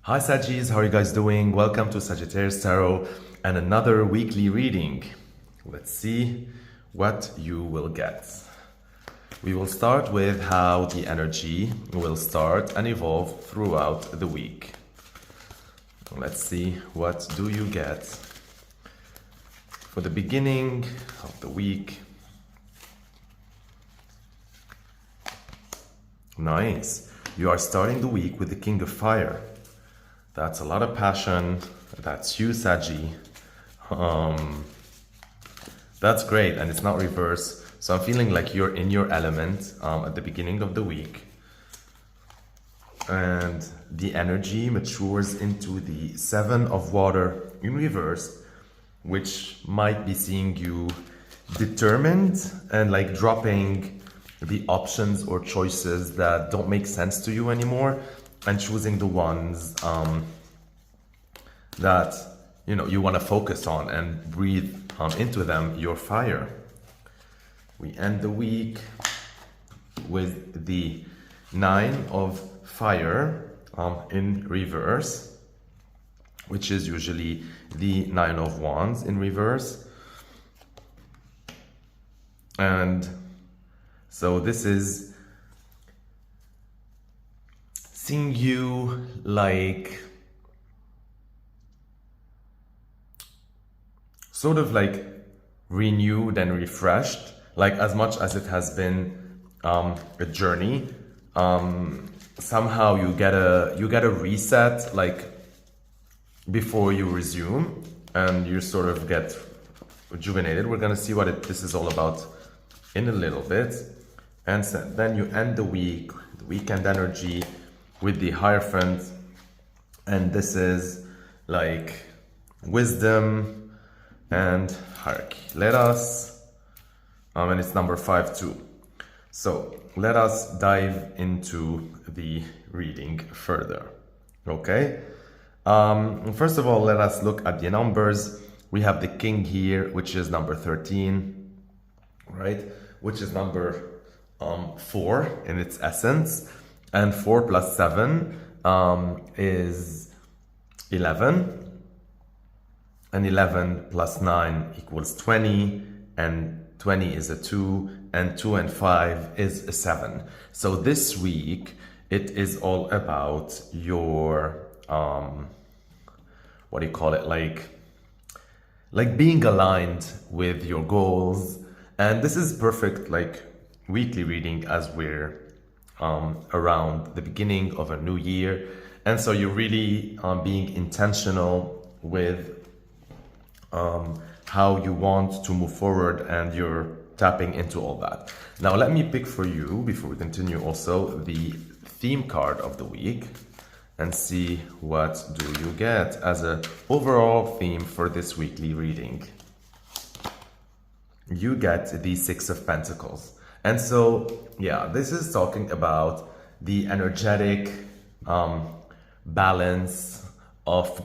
Hi Sagis, how are you guys doing? Welcome to Sagittarius Tarot and another weekly reading. Let's see what you will get. We will start with how the energy will start and evolve throughout the week. Let's see what do you get for the beginning of the week. Nice. You are starting the week with the King of Fire. That's a lot of passion. That's you, Saggy. That's great, and it's not reverse. So I'm feeling like you're in your element at the beginning of the week. And the energy matures into the Seven of Water in reverse, which might be seeing you determined and like dropping the options or choices that don't make sense to you anymore, and choosing the ones that you want to focus on and breathe into them your fire. We end the week with the Nine of Fire in reverse, which is usually the Nine of Wands in reverse. And so this is seeing you like sort of like renewed and refreshed, like as much as it has been a journey. Somehow you get a reset like before you resume, and you sort of get rejuvenated. We're gonna see what this is all about in a little bit. And so then you end the week, the weekend energy, with the Hierophant, and this is like wisdom and hierarchy. Let us, and it's number 5 too. So let us dive into the reading further. Okay. First of all, let us look at the numbers. We have the King here, which is number 13, right? Which is number 4 in its essence. And 4 plus 7 is 11. And 11 plus 9 equals 20. And 20 is a 2. And 2 and 5 is a 7. So this week, it is all about your, what do you call it? Like being aligned with your goals. And this is perfect, like weekly reading as we're around the beginning of a new year, and so you're really being intentional with how you want to move forward, and you're tapping into all that. Now let me pick for you, before we continue, also the theme card of the week and see what do you get as an overall theme for this weekly reading. You get the Six of Pentacles. And so, yeah, this is talking about the energetic balance of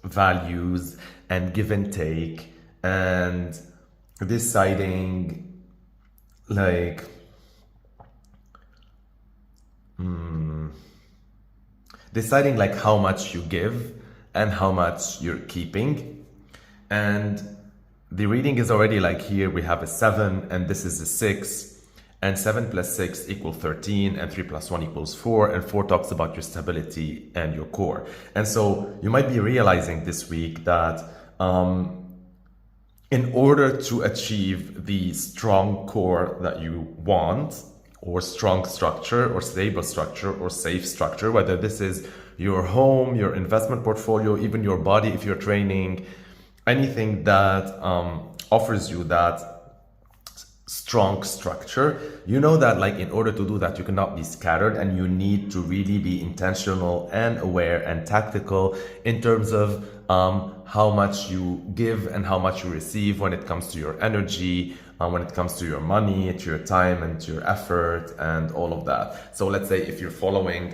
values and give and take, and deciding like how much you give and how much you're keeping. And the reading is already like, here we have a 7 and this is a 6. And 7 plus 6 equals 13, and 3 plus 1 equals 4, and 4 talks about your stability and your core. And so you might be realizing this week that in order to achieve the strong core that you want, or strong structure, or stable structure, or safe structure, whether this is your home, your investment portfolio, even your body if you're training, anything that offers you that strong structure, you know that like in order to do that, you cannot be scattered, and you need to really be intentional and aware and tactical in terms of how much you give and how much you receive when it comes to your energy, when it comes to your money, to your time and to your effort and all of that. So let's say if you're following,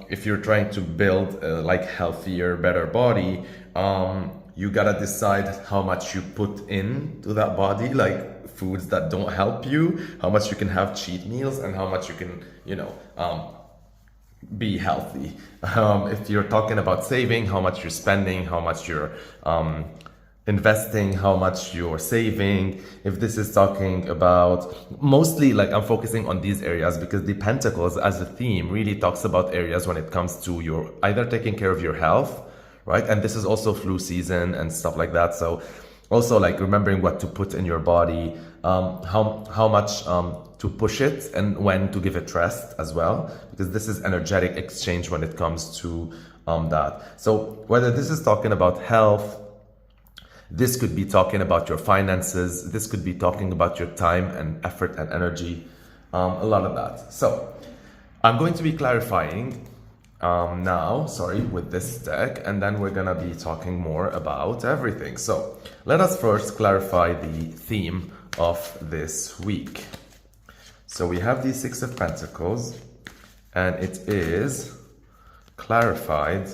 if you're trying to build a like healthier, better body, you gotta decide how much you put into that body, like foods that don't help you, how much you can have cheat meals, and how much you can, be healthy. If you're talking about saving, how much you're spending, how much you're investing, how much you're saving. If this is talking about, mostly like I'm focusing on these areas because the Pentacles as a theme really talks about areas when it comes to your either taking care of your health, right? And this is also flu season and stuff like that. So also like remembering what to put in your body, how much to push it and when to give it rest as well, because this is energetic exchange when it comes to that. So whether this is talking about health, this could be talking about your finances, this could be talking about your time and effort and energy, a lot of that. So I'm going to be clarifying now, with this deck, and then we're gonna be talking more about everything. So let us first clarify the theme of this week. So we have the Six of Pentacles, and it is clarified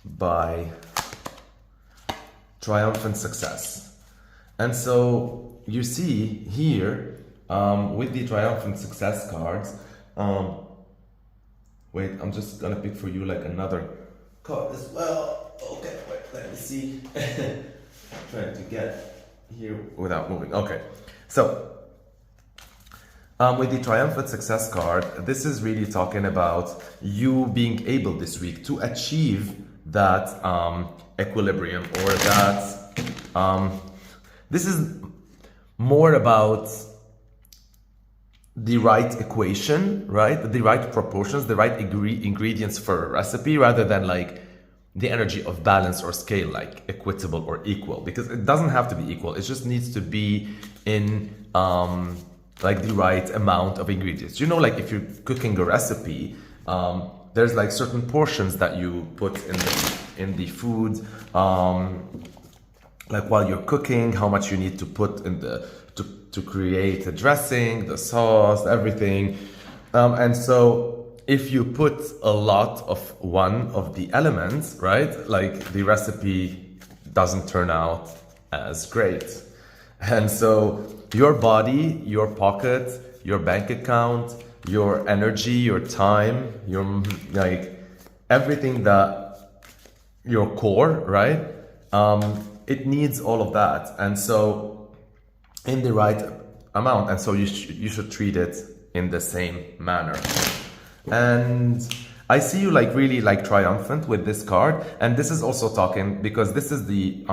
by triumphant success. And so you see here with the triumphant success cards, wait, I'm just gonna pick for you like another card as well. Okay, wait, let me see. Trying to get here without moving. Okay, so with the triumphant success card, this is really talking about you being able this week to achieve that equilibrium, or that this is more about the right equation, right? The right proportions, the right ingredients for a recipe, rather than like the energy of balance or scale, like equitable or equal, because it doesn't have to be equal. It just needs to be in like the right amount of ingredients. You know, like if you're cooking a recipe, there's like certain portions that you put in the food, like while you're cooking, how much you need to put in the to create the dressing, the sauce, everything. And so if you put a lot of one of the elements, right, like the recipe doesn't turn out as great. And so your body, your pocket, your bank account, your energy, your time, your like everything that your core, right? It needs all of that. And so in the right amount, and so you should treat it in the same manner. And I see you like really like triumphant with this card, and this is also talking because this is the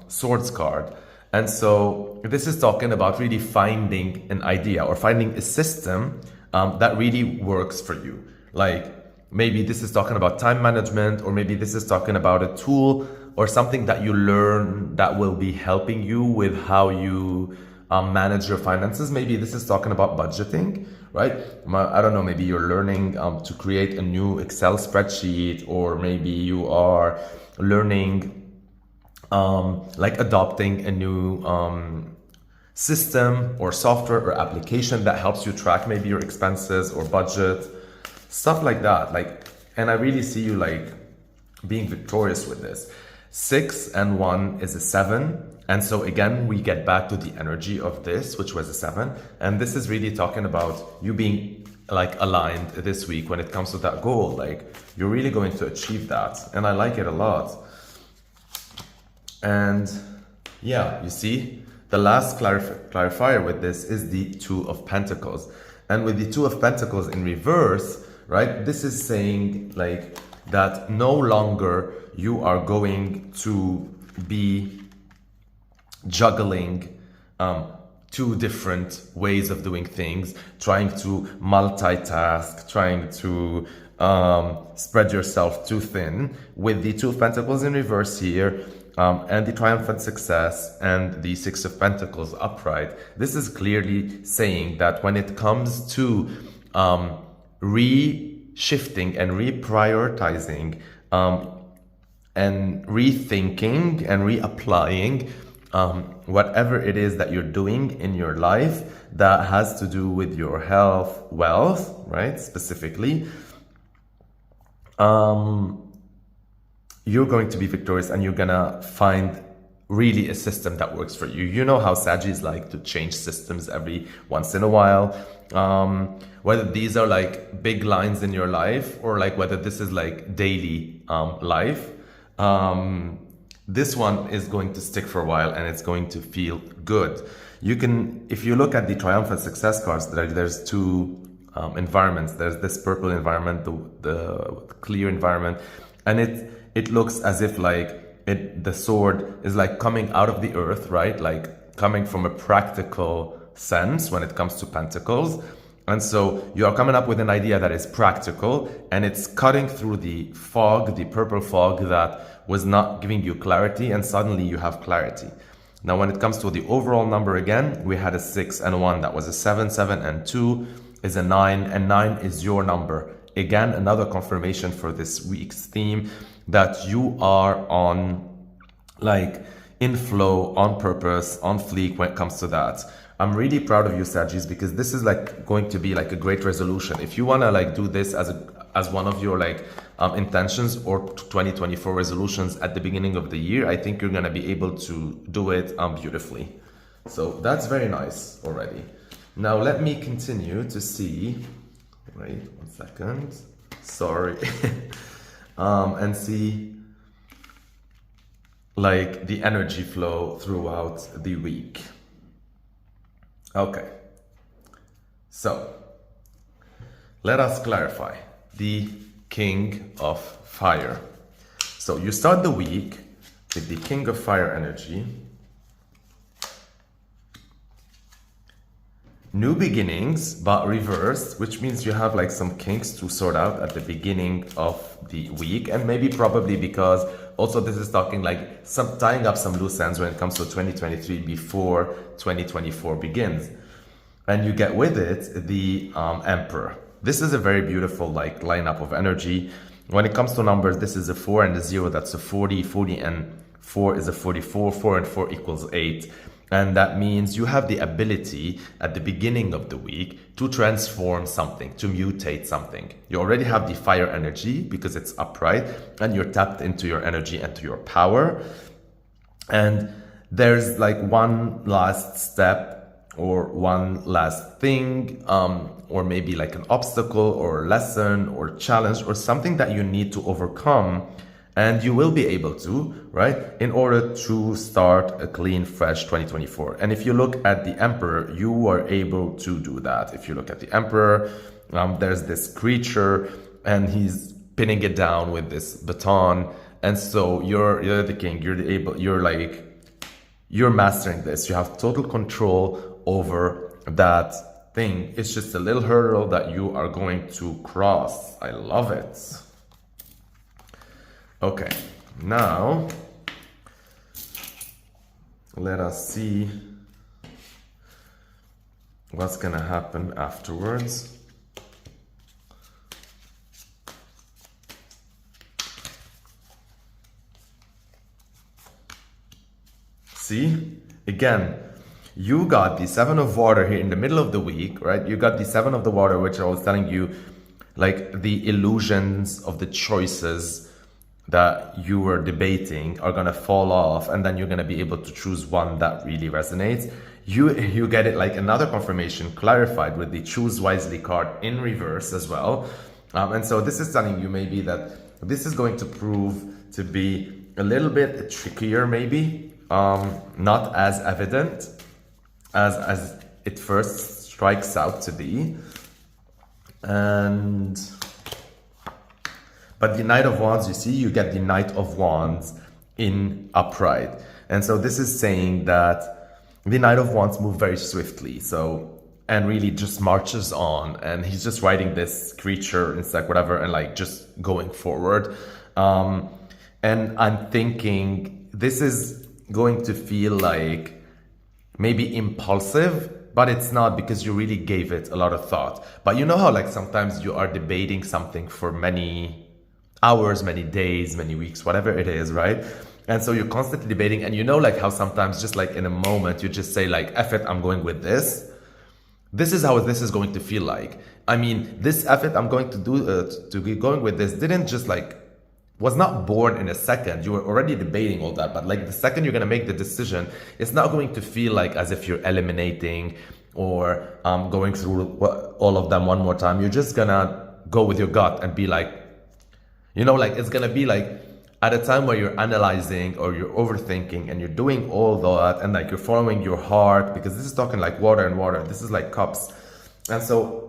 swords card, and so this is talking about really finding an idea or finding a system that really works for you. Like maybe this is talking about time management, or maybe this is talking about a tool or something that you learn that will be helping you with how you manage your finances. Maybe this is talking about budgeting, right? I don't know, maybe you're learning to create a new Excel spreadsheet, or maybe you are learning like adopting a new system or software or application that helps you track maybe your expenses or budget, stuff like that. Like, and I really see you like being victorious with this. 6 and 1 is a 7. And so again, we get back to the energy of this, which was a 7. And this is really talking about you being like aligned this week when it comes to that goal. Like you're really going to achieve that. And I like it a lot. And yeah, you see, the last clarifier with this is the 2 of Pentacles. And with the 2 of Pentacles in reverse, right, this is saying like that no longer you are going to be juggling 2 different ways of doing things, trying to multitask, trying to spread yourself too thin. With the 2 of Pentacles in reverse here, and the triumphant success and the 6 of Pentacles upright, this is clearly saying that when it comes to re-shifting and reprioritizing and rethinking and reapplying whatever it is that you're doing in your life that has to do with your health, wealth, right, specifically, you're going to be victorious, and you're gonna find really a system that works for you. You know how Sagittarius like to change systems every once in a while. Whether these are like big lines in your life or like whether this is like daily life. This one is going to stick for a while and it's going to feel good. You can, if you look at the triumphant success cards, there's two environments. There's this purple environment, the clear environment, and it looks as if like the sword is like coming out of the earth, right? Like coming from a practical sense when it comes to pentacles. And so you are coming up with an idea that is practical and it's cutting through the fog, the purple fog that was not giving you clarity, and suddenly you have clarity. Now, when it comes to the overall number again, we had a 6 and 1, that was a 7, 7 and 2 is a 9, and 9 is your number. Again, another confirmation for this week's theme that you are on like in flow, on purpose, on fleek when it comes to that. I'm really proud of you, Sagittarius, because this is like going to be like a great resolution. If you want to like do this as one of your like intentions or 2024 resolutions at the beginning of the year, I think you're going to be able to do it beautifully. So that's very nice already. Now let me continue to see, wait 1 second, sorry, and see like the energy flow throughout the week. Okay, so let us clarify the King of Fire. So you start the week with the King of Fire energy. New beginnings, but reversed, which means you have like some kinks to sort out at the beginning of the week, and maybe probably because also this is talking like some tying up some loose ends when it comes to 2023 before 2024 begins. And you get with it the Emperor. This is a very beautiful like lineup of energy. When it comes to numbers, this is a 4 and a 0, that's a 40, 40 and 4 is a 44, 4 and 4 equals 8. And that means you have the ability at the beginning of the week to transform something, to mutate something. You already have the fire energy because it's upright and you're tapped into your energy and to your power. And there's like one last step or one last thing, or maybe like an obstacle or lesson or challenge or something that you need to overcome. And you will be able to, right, in order to start a clean, fresh 2024. And if you look at the Emperor, you were able to do that. If you look at the Emperor, there's this creature and he's pinning it down with this baton. And so you're the king, you're mastering this. You have total control over that thing. It's just a little hurdle that you are going to cross. I love it. Okay, now let us see what's gonna happen afterwards. See, again, you got the 7 of water here in the middle of the week, right? You got the 7 of the water, which I was telling you, like the illusions of the choices that you were debating are gonna fall off, and then you're gonna be able to choose one that really resonates. You get it like another confirmation clarified with the choose wisely card in reverse as well. And so this is telling you maybe that this is going to prove to be a little bit trickier, maybe not as evident as it first strikes out to be. But the Knight of Wands, you see, you get the Knight of Wands in upright. And so this is saying that the Knight of Wands moves very swiftly. And really just marches on. And he's just riding this creature, insect, whatever, and like just going forward. And I'm thinking this is going to feel like maybe impulsive, but it's not, because you really gave it a lot of thought. But you know how like sometimes you are debating something for many hours, many days, many weeks, whatever it is, right? And so you're constantly debating, and you know like how sometimes just like in a moment you just say like, F it, I'm going with this. This is how this is going to feel like. I mean, this F it, I'm going to do to be going with this didn't just like was not born in a second. You were already debating all that, but like the second you're gonna make the decision, it's not going to feel like as if you're eliminating or going through all of them one more time. You're just gonna go with your gut and be like, you know, like it's gonna be like at a time where you're analyzing or you're overthinking and you're doing all that and like you're following your heart, because this is talking like water and water. This is like cups. And so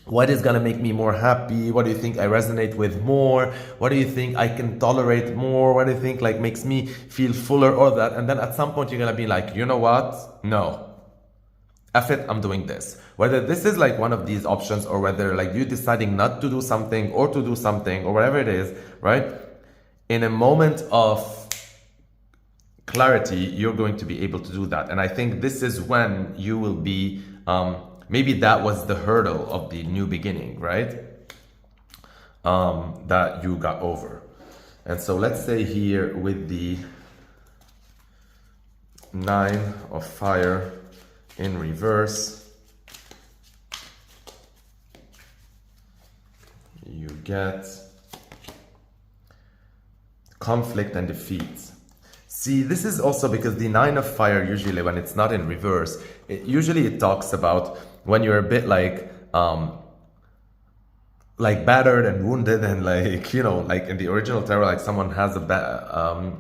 what is gonna make me more happy? What do you think I resonate with more? What do you think I can tolerate more? What do you think like makes me feel fuller, all that? And then at some point you're gonna be like, you know what? No. F it, I'm doing this. Whether this is like one of these options or whether like you deciding not to do something or to do something or whatever it is, right? In a moment of clarity, you're going to be able to do that. And I think this is when you will be, maybe that was the hurdle of the new beginning, right? That you got over. And so let's say here with the 9 of Fire in reverse, you get conflict and defeat. See, this is also because the 9 of Fire, usually when it's not in reverse, it talks about when you're a bit like battered and wounded and like, you know, like in the original tarot, like someone has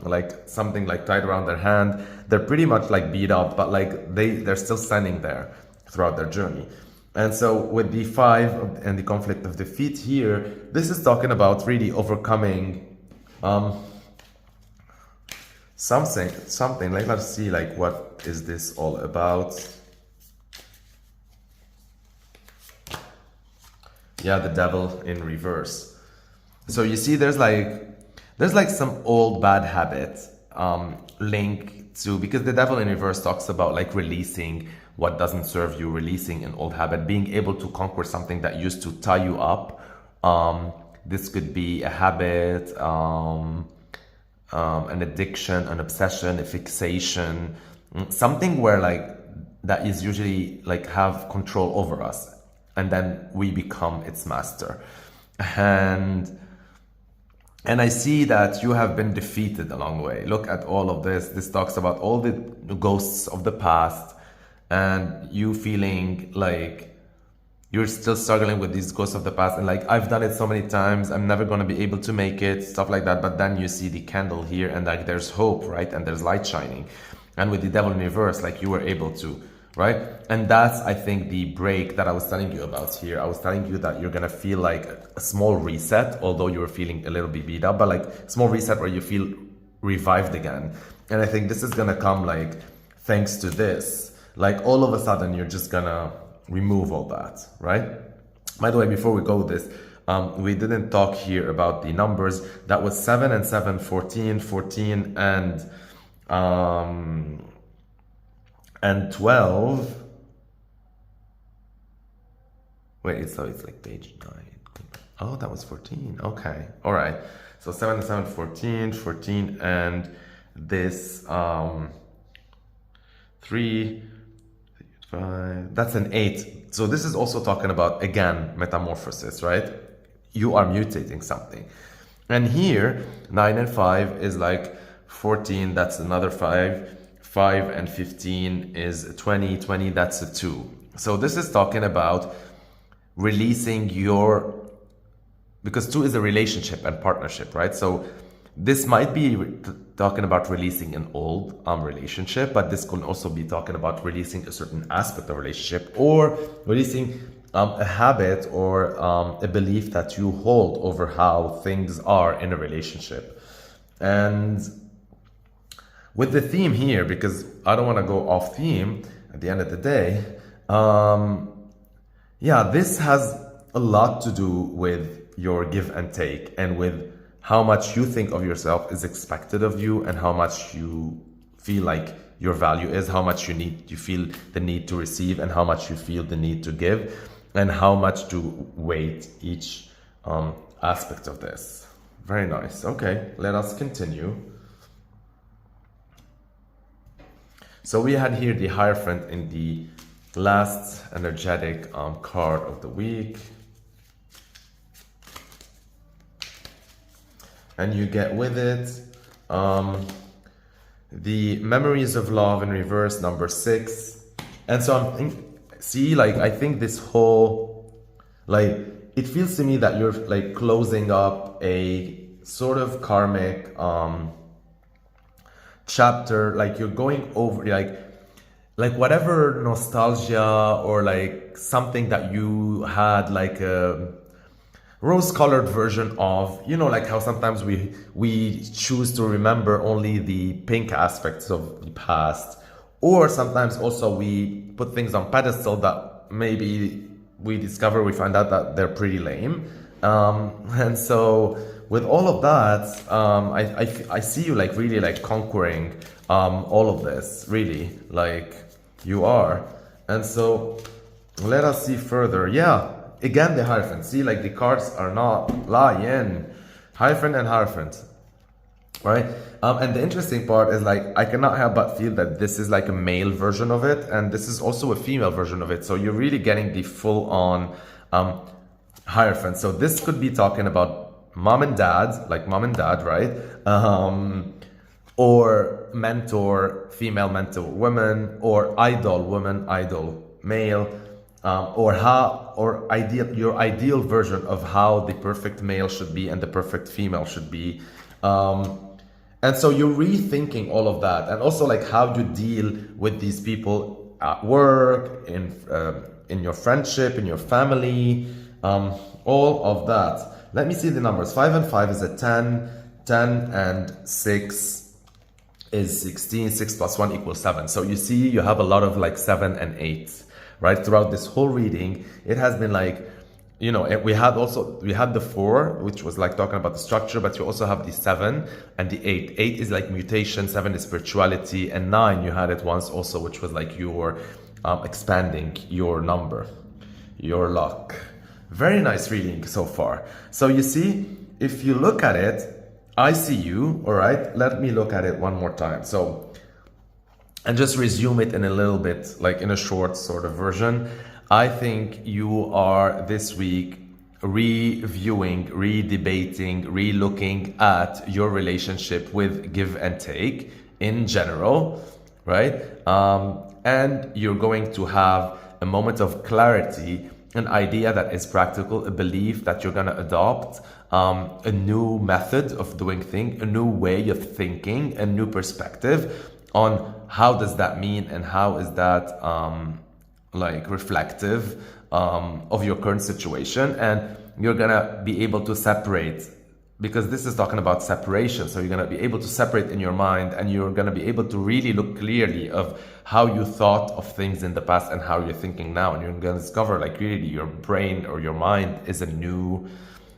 like something like tied around their hand. They're pretty much like beat up, but like they're still standing there throughout their journey. And so with the 5 and the conflict of defeat here, this is talking about really overcoming something like, let's see, like what is this all about? Yeah, the Devil in reverse. So you see there's like some old bad habit linked to, because the Devil in reverse talks about like releasing what doesn't serve you, releasing an old habit, being able to conquer something that used to tie you up. This could be a habit, an addiction, an obsession, a fixation, something where like that is usually like have control over us. And then we become its master. And I see that you have been defeated along the way. Look at all of this. This talks about all the ghosts of the past and you feeling like you're still struggling with these ghosts of the past and like, I've done it so many times, I'm never going to be able to make it, stuff like that. But then you see the candle here and like there's hope, right? And there's light shining. And with the Devil in reverse, like you were able to, right? And that's, I think, the break that I was telling you about here. I was telling you that you're gonna feel like a small reset, although you were feeling a little bit beat up, but like small reset where you feel revived again. And I think this is gonna come like thanks to this. Like all of a sudden, you're just gonna remove all that, right? By the way, before we go with this, we didn't talk here about the numbers. That was 7 and 7, 14, 14 and 12. Wait, so it's like page 9. Oh, that was 14. Okay. All right. So 7 and 7, 14, 14, and this 3, 5. That's an 8. So this is also talking about, again, metamorphosis, right? You are mutating something. And here, 9 and 5 is like 14. That's another 5. 5 and 15 is 20, 20, that's a 2. So this is talking about releasing your, because 2 is a relationship and partnership, right? So this might be talking about releasing an old relationship, but this can also be talking about releasing a certain aspect of relationship or releasing a habit or a belief that you hold over how things are in a relationship. And with the theme here, because I don't want to go off theme at the end of the day, yeah, this has a lot to do with your give and take and with how much you think of yourself is expected of you and how much you feel like your value is, how much you feel the need to receive and how much you feel the need to give and how much to weight each aspect of this. Very nice. Okay, let us continue. So we had here the Hierophant in the last energetic card of the week. and you get with it the memories of love in reverse, number 6. And so I think this whole, like, it feels to me that you're like closing up a sort of karmic chapter, like you're going over like whatever nostalgia or like something that you had, like a rose-colored version of, you know, like how sometimes we choose to remember only the pink aspects of the past, or sometimes also we put things on pedestal that maybe we find out that they're pretty lame, and so with all of that, I see you like really like conquering all of this, really, like you are. And so let us see further. Yeah, again, the Hierophant. See, like the cards are not lying. Hierophant and Hierophant, right? And the interesting part is, like, I cannot help but feel that this is like a male version of it, and this is also a female version of it. So you're really getting the full-on Hierophant. So this could be talking about mom and dad, like mom and dad, right? Or mentor, female mentor woman, or idol woman, idol male, or ideal, your ideal version of how the perfect male should be and the perfect female should be. And so you're rethinking all of that, and also like how you deal with these people at work, in your friendship, in your family, all of that. Let me see the numbers. 5 and 5 is a 10, 10 and 6 is 16, 6 plus 1 equals 7. So you see, you have a lot of like 7 and 8, right? Throughout this whole reading, it has been like, you know, we had the 4, which was like talking about the structure, but you also have the 7 and the 8. 8 is like mutation, 7 is spirituality, and 9, you had it once also, which was like your expanding your number, your luck. Very nice reading so far. So you see, if you look at it, I see you, all right? Let me look at it one more time. So, and just resume it in a little bit, like in a short sort of version. I think you are this week reviewing, re-debating, re-looking at your relationship with give and take in general, right? And you're going to have a moment of clarity, an idea that is practical, a belief that you're going to adopt, a new method of doing things, a new way of thinking, a new perspective on how does that mean and how is that like reflective of your current situation. And you're going to be able to separate, because this is talking about separation. So you're going to be able to separate in your mind, and you're going to be able to really look clearly of how you thought of things in the past and how you're thinking now. And you're going to discover like really your brain or your mind is a new,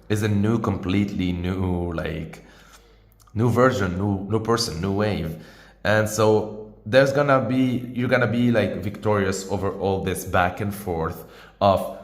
completely new, like new version, new person, new wave. And so you're gonna be like victorious over all this back and forth of,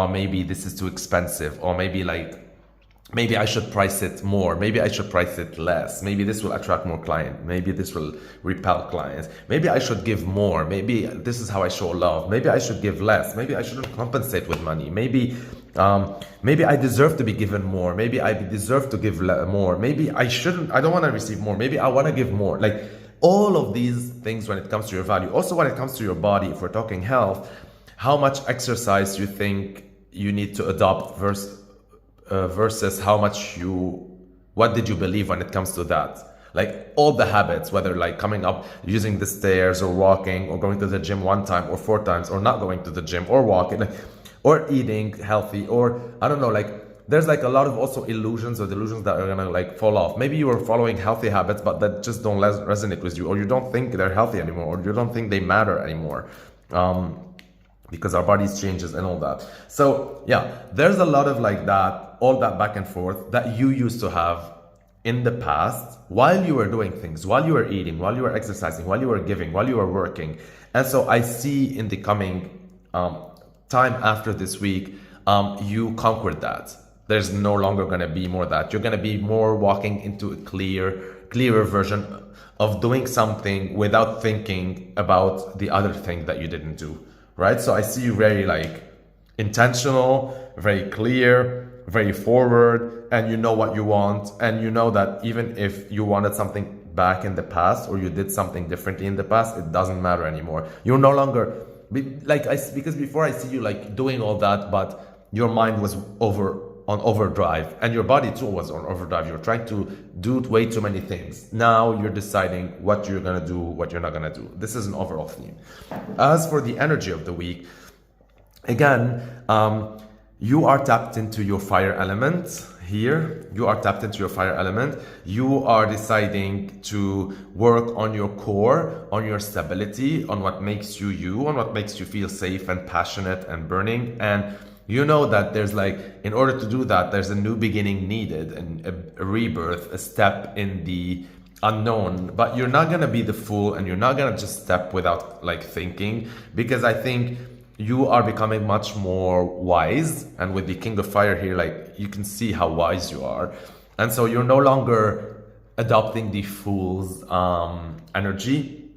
maybe this is too expensive, or maybe I should price it more, maybe I should price it less, maybe this will attract more clients, maybe this will repel clients, maybe I should give more, maybe this is how I show love, maybe I should give less, maybe I shouldn't compensate with money, maybe I deserve to be given more, maybe I deserve to give more, maybe I don't want to receive more, maybe I want to give more. Like all of these things when it comes to your value. Also when it comes to your body, if we're talking health, how much exercise you think you need to adopt versus how much what did you believe when it comes to that? Like all the habits, whether like coming up, using the stairs, or walking, or going to the gym 1 time or 4 times, or not going to the gym, or walking, or eating healthy, or I don't know, like there's like a lot of also illusions or delusions that are gonna like fall off. Maybe you are following healthy habits, but that just don't resonate with you, or you don't think they're healthy anymore, or you don't think they matter anymore. Because our bodies changes and all that. So yeah, there's a lot of like that, all that back and forth that you used to have in the past while you were doing things, while you were eating, while you were exercising, while you were giving, while you were working. And so I see in the coming time after this week, you conquered that. There's no longer going to be more that. You're going to be more walking into a clearer version of doing something without thinking about the other thing that you didn't do, right? So I see you very like intentional, very clear, very forward, and you know what you want, and you know that even if you wanted something back in the past or you did something differently in the past, it doesn't matter anymore. You're no longer because before I see you like doing all that, but your mind was on overdrive, and your body too was on overdrive. You're trying to do way too many things. Now you're deciding what you're gonna do, what you're not gonna do. This is an overall theme. As for the energy of the week, again, you are tapped into your fire element here. You are tapped into your fire element. You are deciding to work on your core, on your stability, on what makes you you, on what makes you feel safe and passionate and burning. And you know that there's like, in order to do that, there's a new beginning needed, and a rebirth, a step in the unknown. But you're not gonna be the fool, and you're not gonna just step without like thinking, because I think you are becoming much more wise. And with the King of Fire here, like you can see how wise you are. And so you're no longer adopting the fool's energy,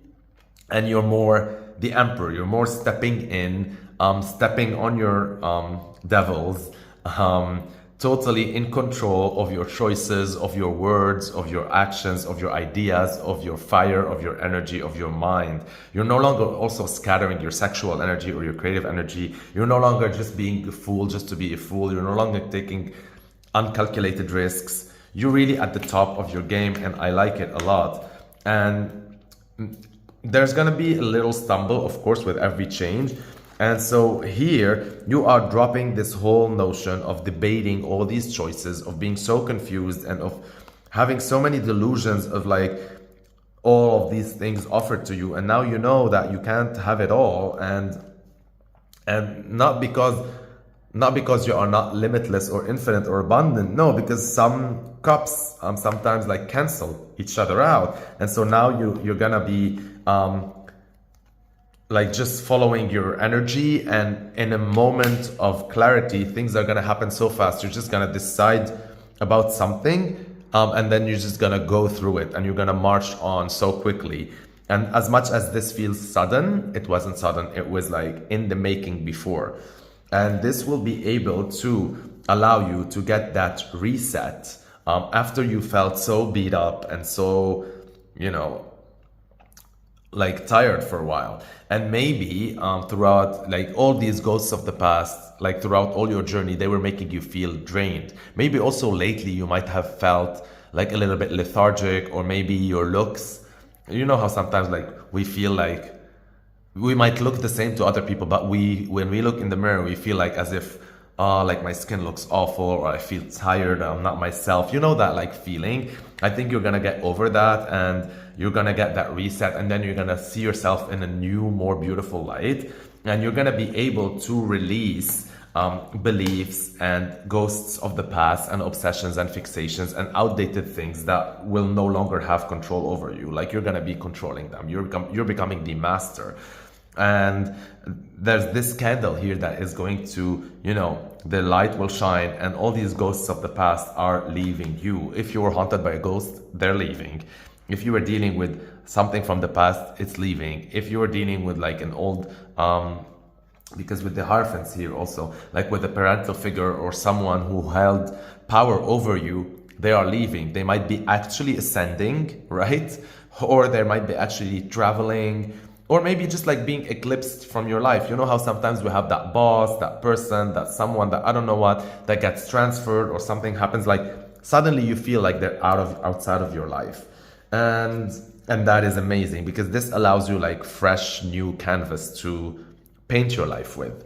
and you're more the Emperor. You're more stepping in, stepping on your devils, totally in control of your choices, of your words, of your actions, of your ideas, of your fire, of your energy, of your mind. You're no longer also scattering your sexual energy or your creative energy. You're no longer just being a fool just to be a fool. You're no longer taking uncalculated risks. You're really at the top of your game, and I like it a lot. And there's gonna be a little stumble, of course, with every change. And so here you are dropping this whole notion of debating all these choices, of being so confused, and of having so many delusions of like all of these things offered to you. And now you know that you can't have it all, and not because you are not limitless or infinite or abundant. No, because some cups sometimes like cancel each other out. And so now you're gonna be like just following your energy, and in a moment of clarity, things are gonna happen so fast. You're just gonna decide about something, and then you're just gonna go through it, and you're gonna march on so quickly. And as much as this feels sudden, it wasn't sudden. It was like in the making before. And this will be able to allow you to get that reset after you felt so beat up and so, you know, like tired for a while. And maybe throughout like all these ghosts of the past, like throughout all your journey, they were making you feel drained. Maybe also lately you might have felt like a little bit lethargic, or maybe your looks, you know how sometimes like we feel like we might look the same to other people, but when we look in the mirror, we feel like as if like my skin looks awful, or I feel tired, I'm not myself. You know that like feeling? I think you're gonna get over that, and you're gonna get that reset, and then you're gonna see yourself in a new, more beautiful light, and you're gonna be able to release beliefs and ghosts of the past, and obsessions and fixations and outdated things that will no longer have control over you. Like you're gonna be controlling them. You're becoming the master. And there's this candle here that is going to, you know, the light will shine, and all these ghosts of the past are leaving you. If you were haunted by a ghost, they're leaving. If you were dealing with something from the past, it's leaving. If you were dealing with like an old, because with the Hierophants here also, like with a parental figure or someone who held power over you, they are leaving. They might be actually ascending, right? Or they might be actually traveling, or maybe just like being eclipsed from your life. You know how sometimes we have that boss, that person, that someone that I don't know what, that gets transferred, or something happens, like suddenly you feel like they're outside of your life. And that is amazing, because this allows you like fresh new canvas to paint your life with.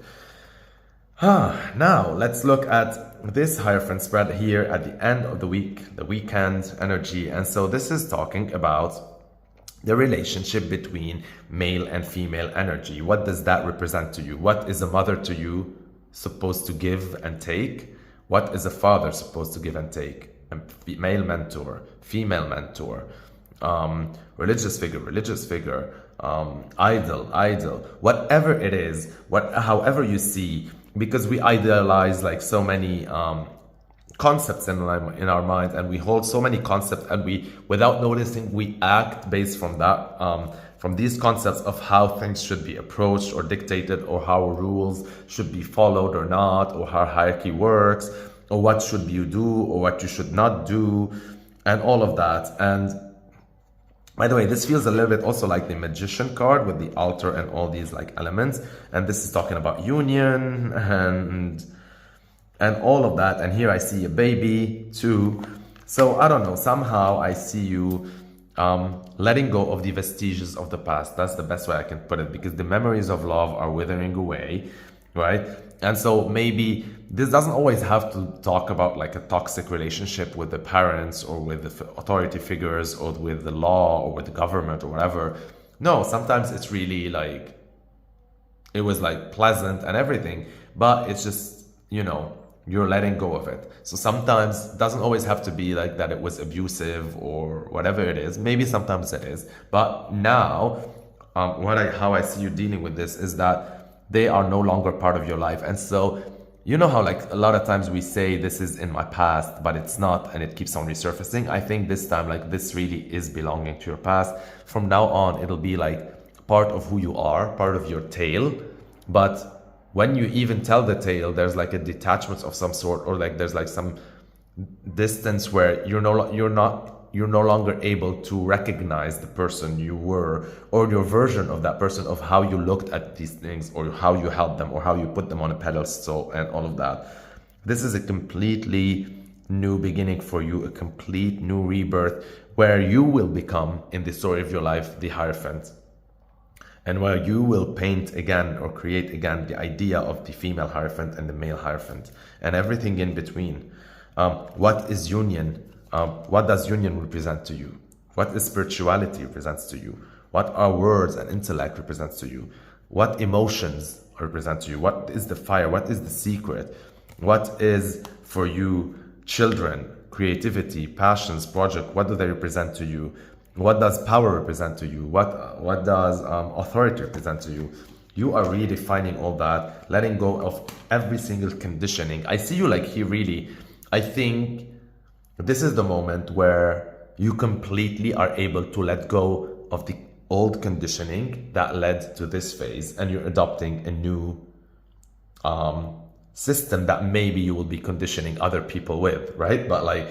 Now let's look at this Hierophant spread here at the end of the week, the weekend energy. And so this is talking about the relationship between male and female energy. What does that represent to you? What is a mother to you supposed to give and take? What is a father supposed to give and take? A male mentor, female mentor, religious figure, idol, whatever it is, however you see, because we idealize like so many concepts in our mind, and we hold so many concepts, and we, without noticing, we act based from that, from these concepts of how things should be approached or dictated, or how rules should be followed or not, or how hierarchy works, or what should you do or what you should not do, and all of that. And by the way, this feels a little bit also like the Magician card with the altar and all these like elements. And this is talking about union and all of that. And here I see a baby too. So I don't know, somehow I see you letting go of the vestiges of the past. That's the best way I can put it, because the memories of love are withering away, right? And so maybe this doesn't always have to talk about like a toxic relationship with the parents or with the authority figures or with the law or with the government or whatever. No, sometimes it's really like, it was like pleasant and everything, but it's just, you know, you're letting go of it. So sometimes it doesn't always have to be like that it was abusive or whatever it is. Maybe sometimes it is. But now, how I see you dealing with this is that they are no longer part of your life. And so, you know how like a lot of times we say this is in my past, but it's not, and it keeps on resurfacing. I think this time, like, this really is belonging to your past. From now on, it'll be like part of who you are, part of your tale. But when you even tell the tale, there's like a detachment of some sort, or like there's like some distance where you're no longer able to recognize the person you were, or your version of that person, of how you looked at these things, or how you held them, or how you put them on a pedestal, and all of that. This is a completely new beginning for you, a complete new rebirth, where you will become, in the story of your life, the Hierophant, and where you will paint again or create again the idea of the female Hierophant and the male Hierophant, and everything in between. What is union? What does union represent to you? What is spirituality represents to you? What are words and intellect represents to you? What emotions represent to you? What is the fire? What is the secret? What is for you children, creativity, passions, project? What do they represent to you? What does power represent to you? What does authority represent to you? You are redefining all that, letting go of every single conditioning. I see you like here really, I think this is the moment where you completely are able to let go of the old conditioning that led to this phase, and you're adopting a new system that maybe you will be conditioning other people with, right? But like,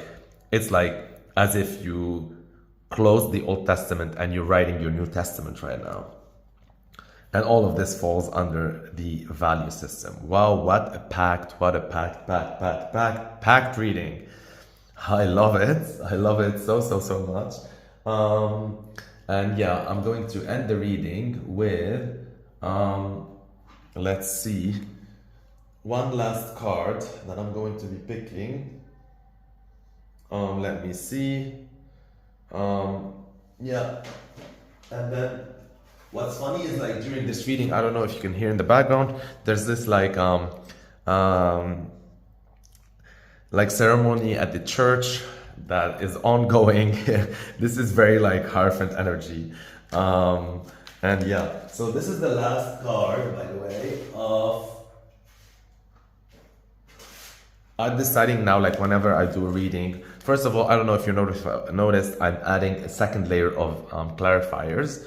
it's like as if you closed the Old Testament and you're writing your New Testament right now. And all of this falls under the value system. Wow, what a packed reading. I love it. I love it so much. And yeah, I'm going to end the reading with, let's see, one last card that I'm going to be picking. Let me see. Yeah, and then what's funny is like during this reading, I don't know if you can hear in the background, there's this like ceremony at the church that is ongoing. This is very like Hierophant energy. And yeah, so this is the last card, by the way, of I'm deciding now, like whenever I do a reading, first of all, I don't know if you noticed, I'm adding a second layer of clarifiers.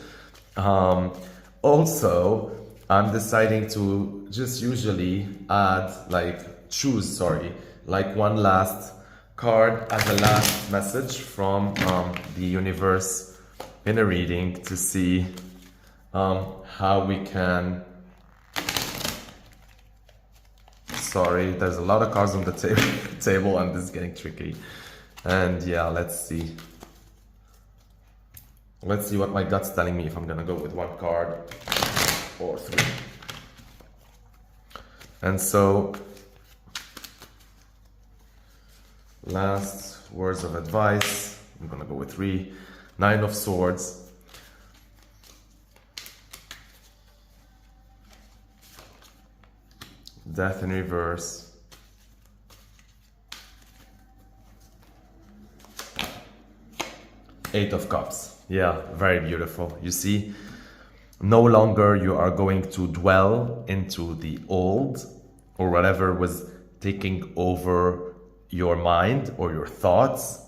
Also, I'm deciding to just usually choose like one last card as a last message from the universe in a reading to see how we can. Sorry, there's a lot of cards on the table and this is getting tricky. And yeah, let's see. Let's see what my gut's telling me, if I'm gonna go with one card or three. And so, last words of advice, I'm gonna go with three. Nine of Swords. Death in reverse. Eight of Cups. Yeah, very beautiful. You see, no longer you are going to dwell into the old or whatever was taking over your mind or your thoughts.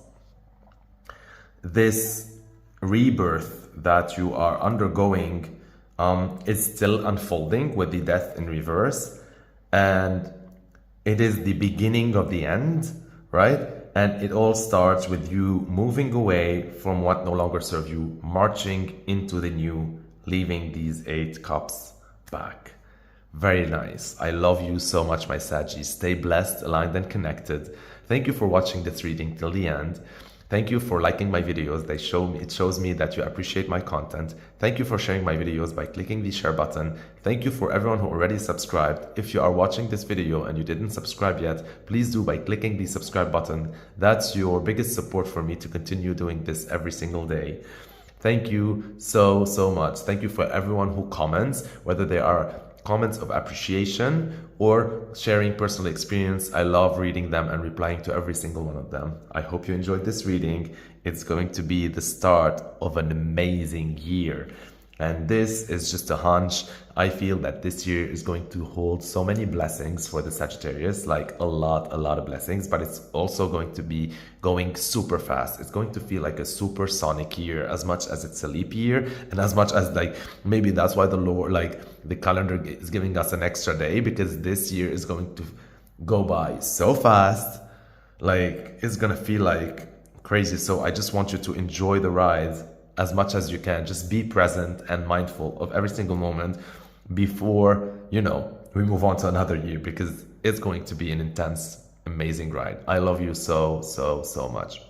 This rebirth that you are undergoing is still unfolding with the Death in reverse. And it is the beginning of the end, right? And it all starts with you moving away from what no longer serves you, marching into the new, leaving these 8 cups back. Very nice. I love you so much, my Saggies. Stay blessed, aligned, and connected. Thank you for watching this reading till the end. Thank you for liking my videos. It shows me that you appreciate my content. Thank you for sharing my videos by clicking the share button. Thank you for everyone who already subscribed. If you are watching this video and you didn't subscribe yet, please do by clicking the subscribe button. That's your biggest support for me to continue doing this every single day. Thank you so much. Thank you for everyone who comments, whether they are comments of appreciation or sharing personal experience. I love reading them and replying to every single one of them. I hope you enjoyed this reading. It's going to be the start of an amazing year. And this is just a hunch. I feel that this year is going to hold so many blessings for the Sagittarius, like a lot of blessings, but it's also going to be going super fast. It's going to feel like a supersonic year, as much as it's a leap year, and as much as like maybe that's why the Lord, like the calendar is giving us an extra day, because this year is going to go by so fast. Like it's gonna feel like crazy. So I just want you to enjoy the ride as much as you can. Just be present and mindful of every single moment before, you know, we move on to another year, because it's going to be an intense, amazing ride. I love you so much.